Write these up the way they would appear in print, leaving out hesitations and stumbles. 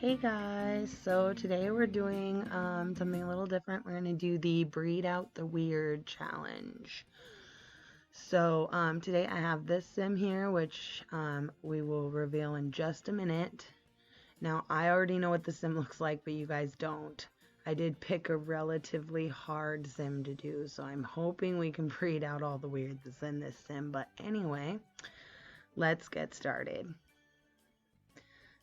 Hey guys, so today we're doing something a little different. We're going to do the Breed Out the Weird challenge. So today I have this sim here, which we will reveal in just a minute. Now I already know what the sim looks like, but you guys don't. I did pick a relatively hard sim to do, so I'm hoping we can breed out all the weird that's in this sim. But anyway, let's get started.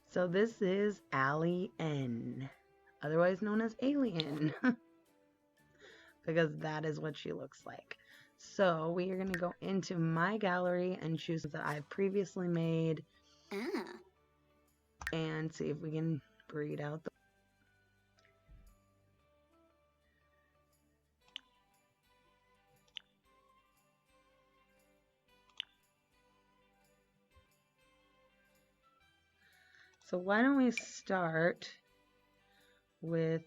So this is Allie N, otherwise known as Alien, because that is what she looks like. So we are going to go into my gallery and choose that I've previously made and see if we can breed out the... So why don't we start with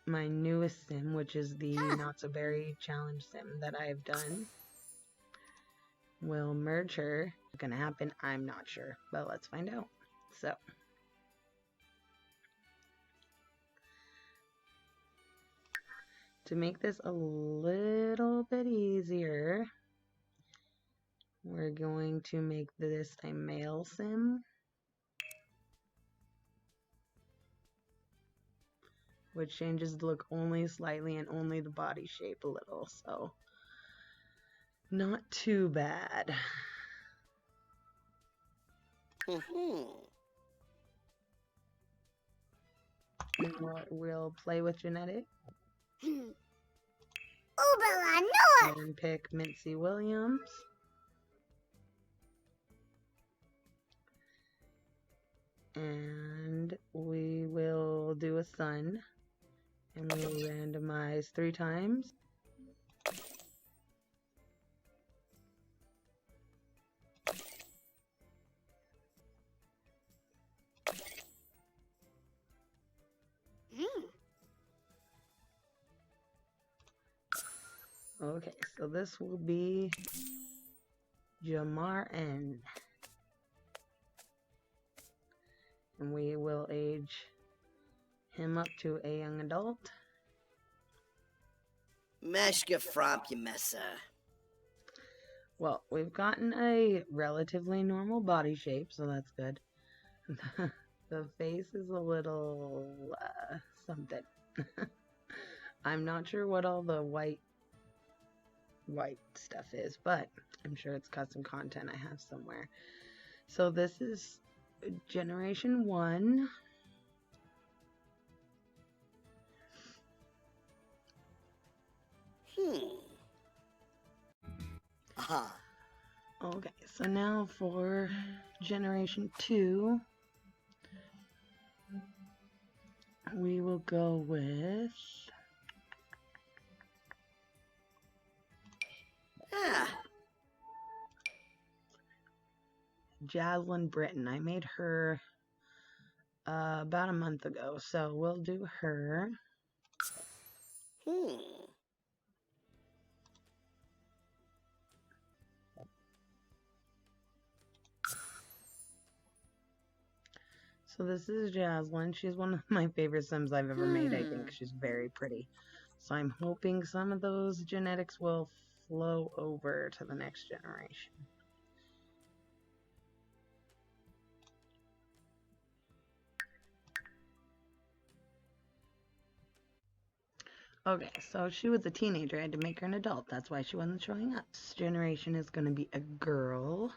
my newest sim, which is the Not So Berry Challenge sim that I've done. We'll merge her. What's going to happen? I'm not sure, but let's find out. So to make this a little bit easier, we're going to make this a male sim, which changes the look only slightly and only the body shape a little, so not too bad. And we'll play with genetic and pick Mincy Williams. And we will do a sun, and we'll randomize 3 times. Okay, so this will be Jamar N. And we will age him up to a young adult. Meshka Messa. Well, we've gotten a relatively normal body shape, so that's good. The face is a little something. I'm not sure what all the white stuff is, but I'm sure it's custom content I have somewhere. So this is generation 1. Okay, so now for generation 2, we will go with Jaslyn Britton. I made her about a month ago, so we'll do her. So this is Jaslyn. She's one of my favorite Sims I've ever made. I think she's very pretty. So I'm hoping some of those genetics will flow over to the next generation. Okay, so she was a teenager. I had to make her an adult. That's why she wasn't showing up. This generation is going to be a girl.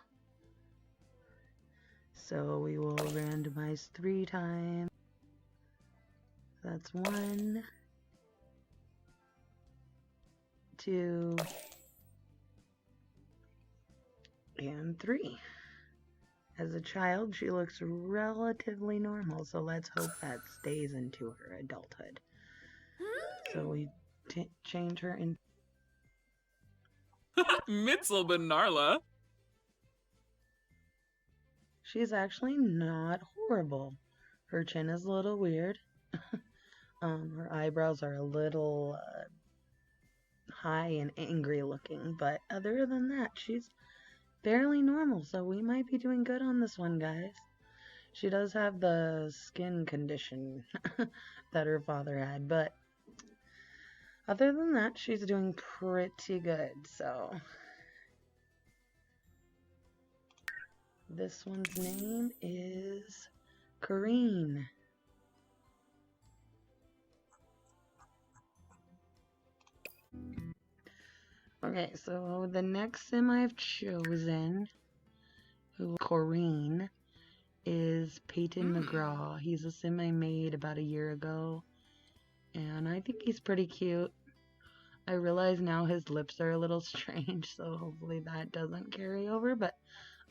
So we will randomize 3 times. That's 1, 2, and 3. As a child, she looks relatively normal, so let's hope that stays into her adulthood. So we change her in. Mitzel Benarla. She's actually not horrible. Her chin is a little weird. Her eyebrows are a little high and angry looking, but other than that, she's fairly normal, so we might be doing good on this one, guys. She does have the skin condition that her father had, but other than that, she's doing pretty good, so. This one's name is Corrine. Okay, so the next sim I've chosen, who Corrine, is Peyton McGraw. He's a sim I made about a year ago, and I think he's pretty cute. I realize now his lips are a little strange, so hopefully that doesn't carry over, but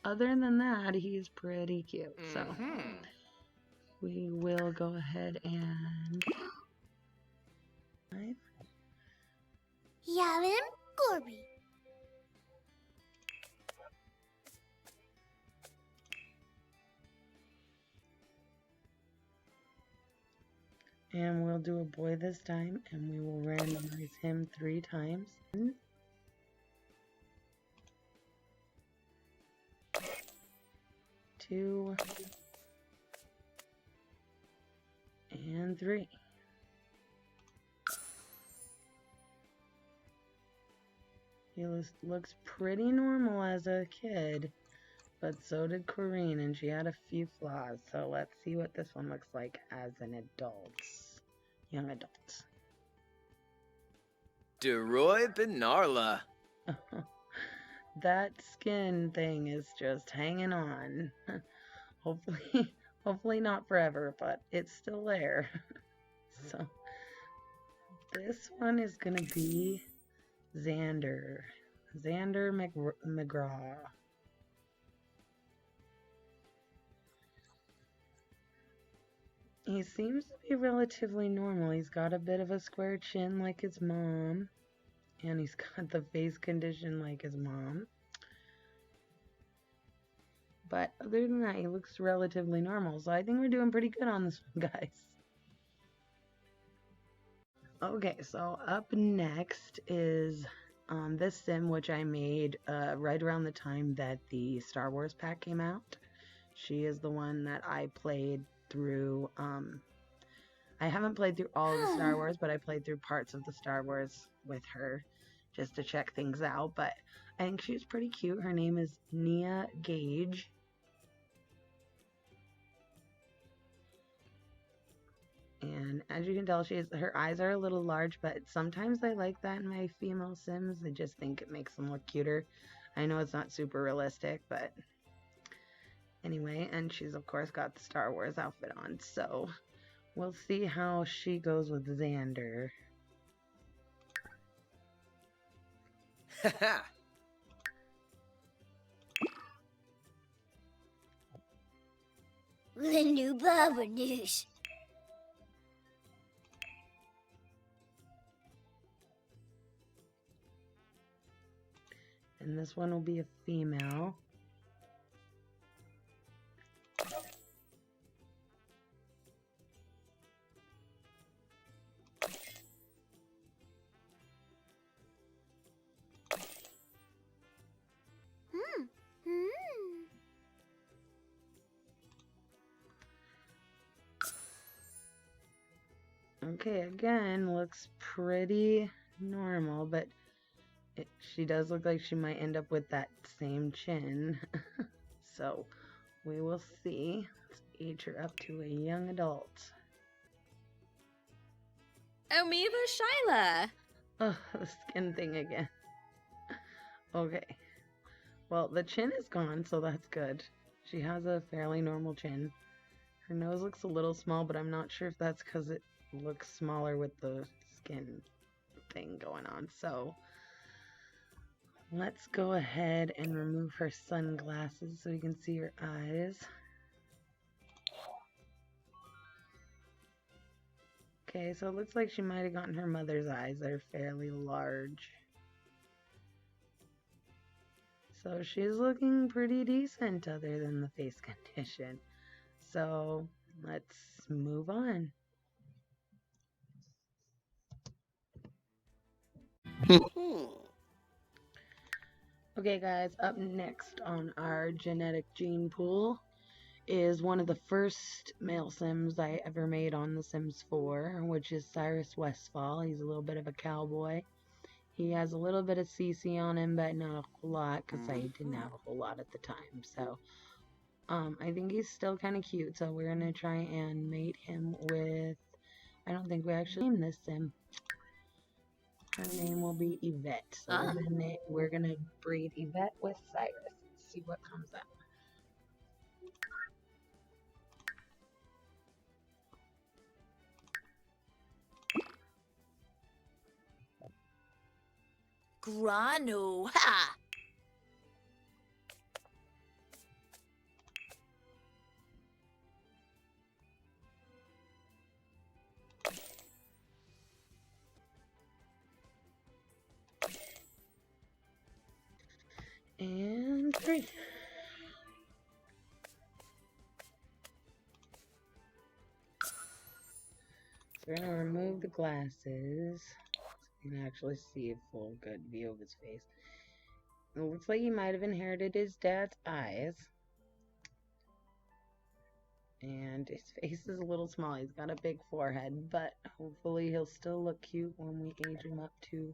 other than that, he's pretty cute. So we will go ahead and Yavin Gorby. we'll do a boy this time, and we will randomize him 3 times. 2 and 3. He looks pretty normal as a kid, but so did Corrine, and she had a few flaws. So let's see what this one looks like as an adult, young adult. DeRoy Benarla. That skin thing is just hanging on. Hopefully not forever, but it's still there. So this one is gonna be Xander McGraw. He seems to be relatively normal. He's got a bit of a square chin like his mom, and he's got the face condition like his mom. But other than that, he looks relatively normal, so I think we're doing pretty good on this one, guys. Okay, so up next is this sim, which I made right around the time that the Star Wars pack came out. She is the one that I played through. I haven't played through all of the Star Wars, but I played through parts of the Star Wars with her just to check things out. But I think she's pretty cute. Her name is Nia Gage. And as you can tell, her eyes are a little large, but sometimes I like that in my female Sims. I just think it makes them look cuter. I know it's not super realistic, but anyway, and she's of course got the Star Wars outfit on, so we'll see how she goes with Xander. The new Baba News. And this one will be a female. Okay, again, looks pretty normal, but she does look like she might end up with that same chin. So, we will see. Let's age her up to a young adult. Omiva Shyla. Oh, the skin thing again. Okay. Well, the chin is gone, so that's good. She has a fairly normal chin. Her nose looks a little small, but I'm not sure if that's because it looks smaller with the skin thing going on. So, let's go ahead and remove her sunglasses so you can see her eyes. Okay, so it looks like she might have gotten her mother's eyes. They're fairly large. So she's looking pretty decent other than the face condition. So let's move on. Okay guys, up next on our genetic gene pool is one of the first male Sims I ever made on The Sims 4, which is Cyrus Westfall. He's a little bit of a cowboy. He has a little bit of CC on him, but not a whole lot, because I didn't have a whole lot at the time. So, I think he's still kind of cute, so we're going to try and mate him with... I don't think we actually named this Sim. Her name will be Yvette. So we're gonna breed Yvette with Cyrus. Let's see what comes up. Grano, ha! And 3. So we're gonna remove the glasses. So you can actually see a full good view of his face. It looks like he might have inherited his dad's eyes. And his face is a little small. He's got a big forehead, but hopefully he'll still look cute when we age him up to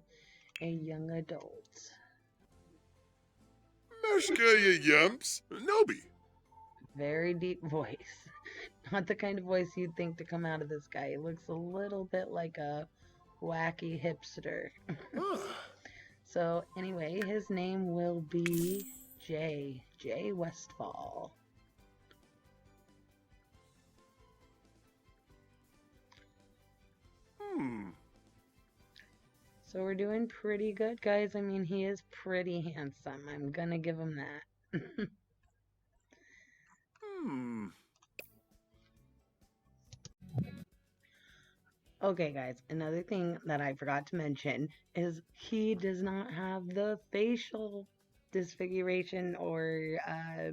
a young adult. Meshka yumps, Nobi. Very deep voice. Not the kind of voice you'd think to come out of this guy. He looks a little bit like a wacky hipster. So anyway, his name will be Jay Westfall. So we're doing pretty good, guys. I mean, he is pretty handsome. I'm gonna give him that. Okay, guys, another thing that I forgot to mention is he does not have the facial disfiguration or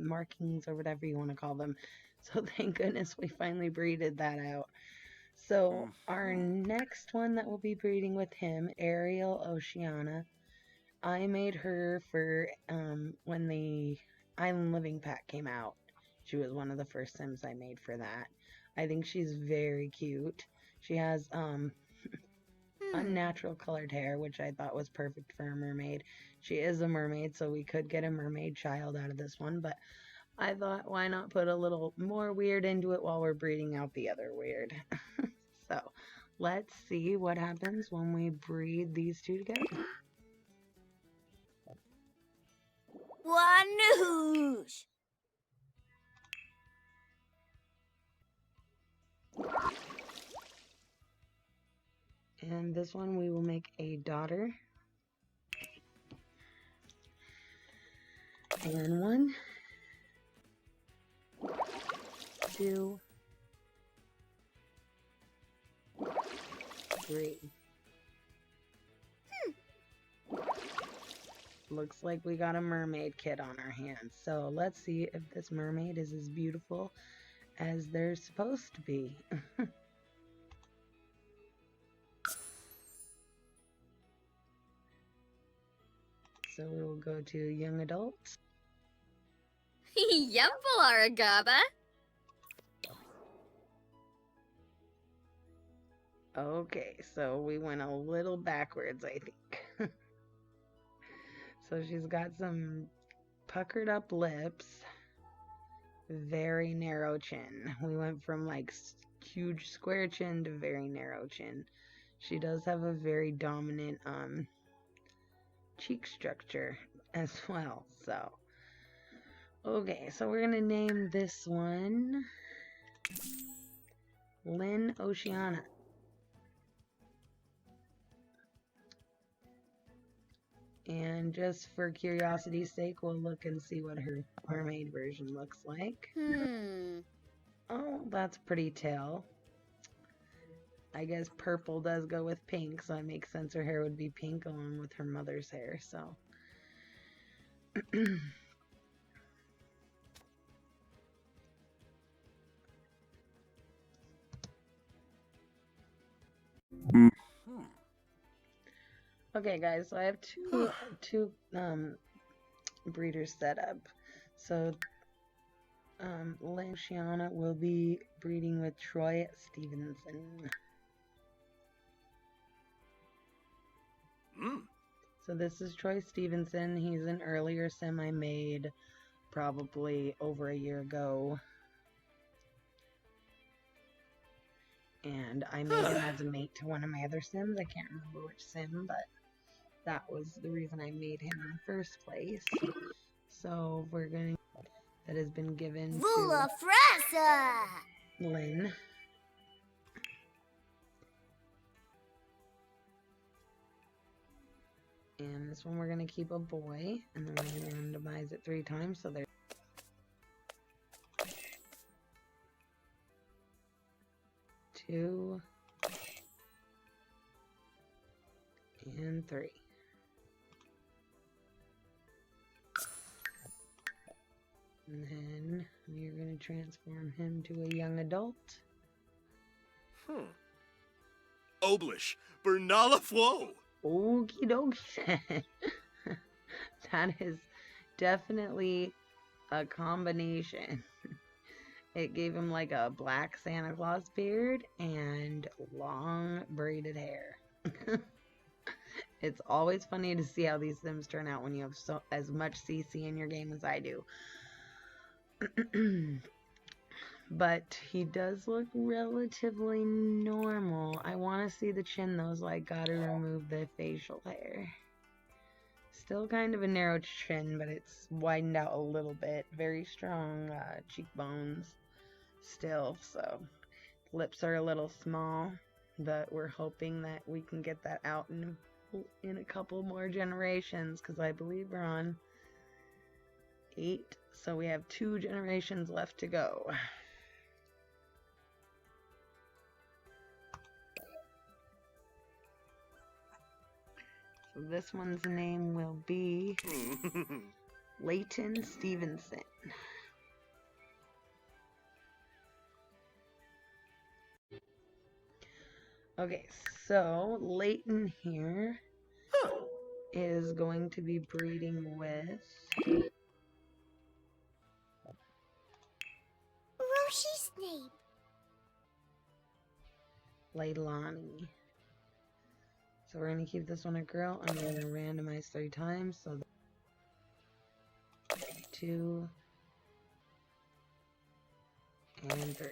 markings or whatever you want to call them. So thank goodness we finally breeded that out. So our next one that we'll be breeding with him, Ariel Oceana, I made her for when the Island Living pack came out. She was one of the first Sims I made for that. I think she's very cute. She has unnatural colored hair, which I thought was perfect for a mermaid. She is a mermaid, so we could get a mermaid child out of this one, but I thought, why not put a little more weird into it while we're breeding out the other weird. So, let's see what happens when we breed these two together. Wanoosh! And this one we will make a daughter. And 1, 2, 3. Looks like we got a mermaid kid on our hands. So let's see if this mermaid is as beautiful as they're supposed to be. So we will go to young adults. Yumple Aragaba. Okay, so we went a little backwards, I think. So she's got some puckered up lips, very narrow chin. We went from like huge square chin to very narrow chin. She does have a very dominant cheek structure as well. So okay, so we're gonna name this one Lynn Oceana. And just for curiosity's sake, we'll look and see what her mermaid version looks like. Oh, that's pretty tail. I guess purple does go with pink, so it makes sense her hair would be pink along with her mother's hair, so. Okay, guys, so I have two breeders set up. So Lynn Shiana will be breeding with Troy Stevenson. Hmm. So this is Troy Stevenson. He's an earlier sim I made probably over a year ago. And I made him as a mate to one of my other sims. I can't remember which sim, but that was the reason I made him in the first place. So we're going to... That has been given Vula to Frasa. Lynn. And this one we're going to keep a boy. And then we're going to randomize it 3 times. So there's 2 and 3. And then we're going to transform him to a young adult. Oblish, Bernala Flo. Okie dokie. That is definitely a combination. It gave him like a black Santa Claus beard and long braided hair. It's always funny to see how these Sims turn out when you have as much CC in your game as I do. But he does look relatively normal. I want to see the chin though, so I gotta remove the facial hair. Still kind of a narrow chin, but it's widened out a little bit. Very strong cheekbones still, so lips are a little small, but we're hoping that we can get that out in a couple more generations, because I believe we're on 8, so we have 2 generations left to go. So this one's name will be Leighton Stevenson. Okay, so Leighton here is going to be breeding with Roshi Snape. Leilani. So we're going to keep this one a girl. I'm going to randomize 3 times. So 2 and 3.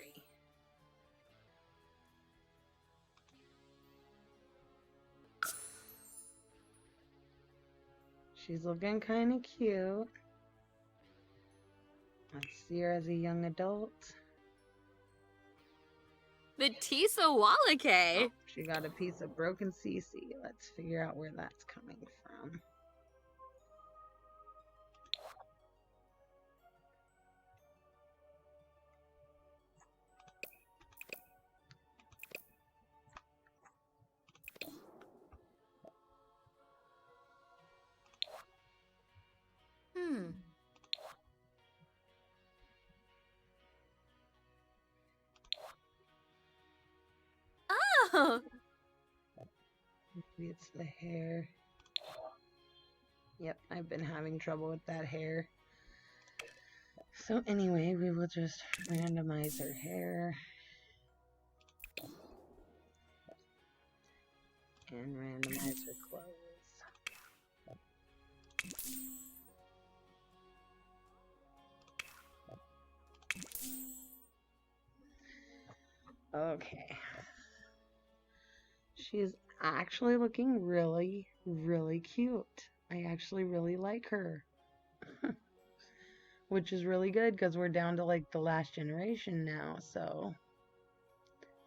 She's looking kind of cute. Let's see her as a young adult. The Tisa Wallake. She got a piece of broken CC. Let's figure out where that's coming from. Oh. Maybe it's the hair. Yep, I've been having trouble with that hair. So anyway, we will just randomize her hair. And randomize her clothes. Okay. She's actually looking really, really cute. I actually really like her. Which is really good because we're down to like the last generation now, so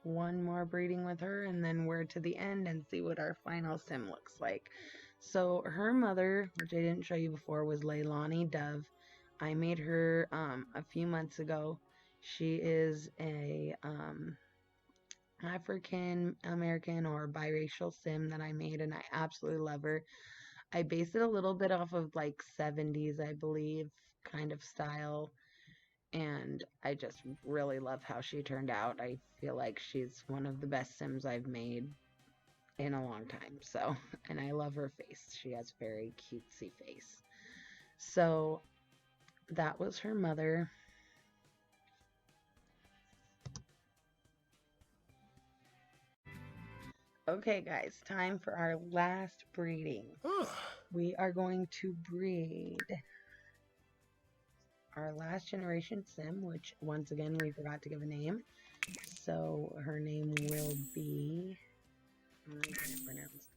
1 more breeding with her and then we're to the end and see what our final sim looks like. So her mother, which I didn't show you before, was Leilani Dove. I made her a few months ago. She is a African American or biracial sim that I made, and I absolutely love her. I based it a little bit off of like 70s, I believe, kind of style, and I just really love how she turned out. I feel like she's one of the best sims I've made in a long time. So, and I love her face. She has a very cutesy face. So that was her mother. Okay, guys, time for our last breeding. We are going to breed our last generation sim, which once again we forgot to give a name. So her name will be, I'm not going to pronounce,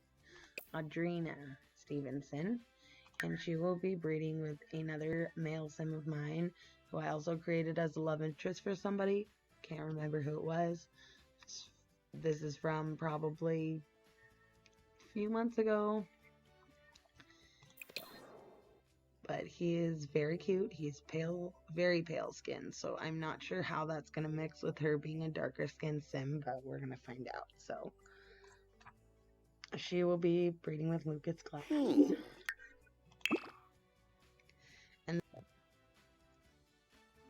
Audrina Stevenson. And she will be breeding with another male sim of mine, who I also created as a love interest for somebody. Can't remember who it was. This is from probably a few months ago. But he is very cute. He's pale, very pale skin, so I'm not sure how that's going to mix with her being a darker skinned sim, but we're going to find out. So she will be breeding with Lucas Glass.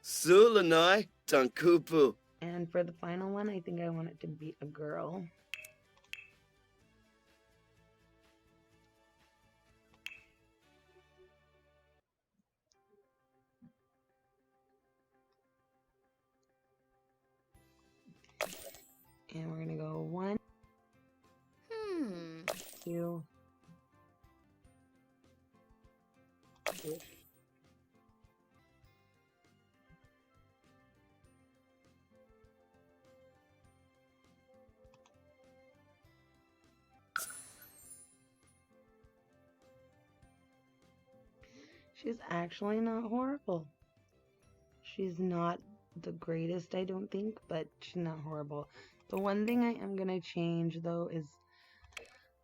Sulanai Tankupu. And for the final one, I think I want it to be a girl. And we're going to go 1, 2, 3. She's actually not horrible. She's not the greatest, I don't think, but she's not horrible. The one thing I am going to change, though, is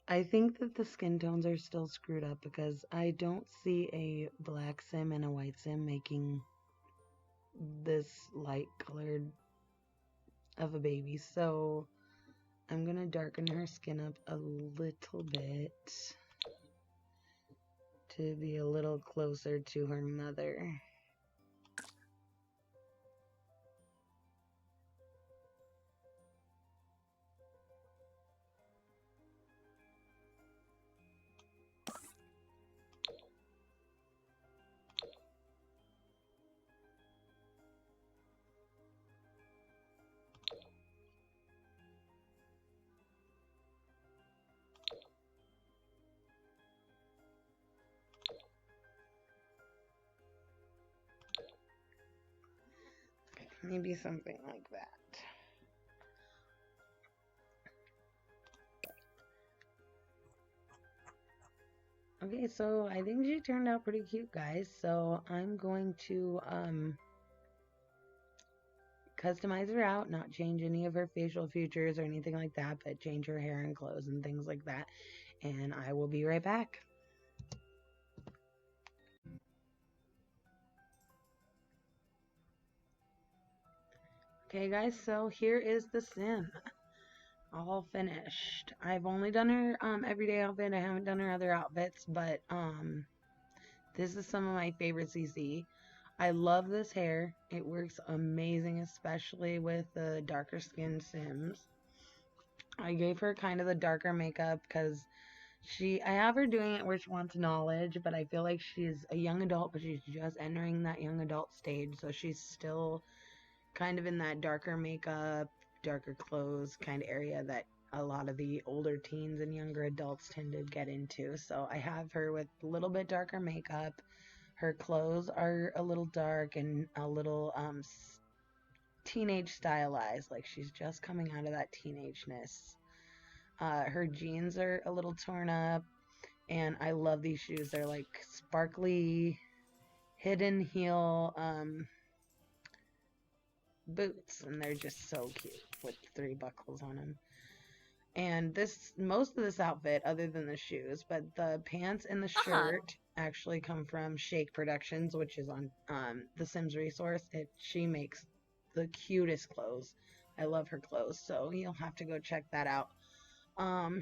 I think that the skin tones are still screwed up because I don't see a black sim and a white sim making this light colored of a baby. So I'm going to darken her skin up a little bit to be a little closer to her mother. Maybe something like that. Okay, so I think she turned out pretty cute, guys. So I'm going to customize her out, not change any of her facial features or anything like that, but change her hair and clothes and things like that. And I will be right back. Okay, guys, so here is the sim. All finished. I've only done her everyday outfit. I haven't done her other outfits, but this is some of my favorite CC. I love this hair. It works amazing, especially with the darker skinned sims. I gave her kind of the darker makeup because I have her doing it where she wants knowledge, but I feel like she's a young adult, but she's just entering that young adult stage, so she's still kind of in that darker makeup, darker clothes kind of area that a lot of the older teens and younger adults tend to get into. So I have her with a little bit darker makeup. Her clothes are a little dark and a little teenage stylized, like she's just coming out of that teenageness. Her jeans are a little torn up, and I love these shoes. They're like sparkly, hidden heel boots, and they're just so cute with 3 buckles on them. And most of this outfit, other than the shoes, but the pants and the shirt actually come from Shake Productions, which is on the Sims resource. She makes the cutest clothes. I love her clothes, so you'll have to go check that out. I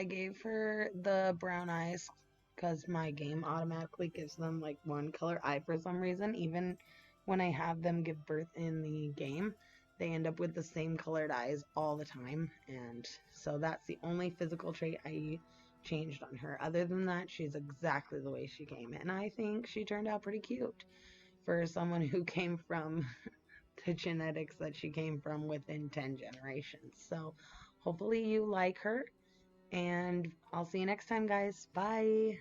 gave her the brown eyes because my game automatically gives them like one color eye for some reason. Even when I have them give birth in the game, they end up with the same colored eyes all the time. And so that's the only physical trait I changed on her. Other than that, she's exactly the way she came. And I think she turned out pretty cute for someone who came from the genetics that she came from within 10 generations. So hopefully you like her, and I'll see you next time, guys. Bye.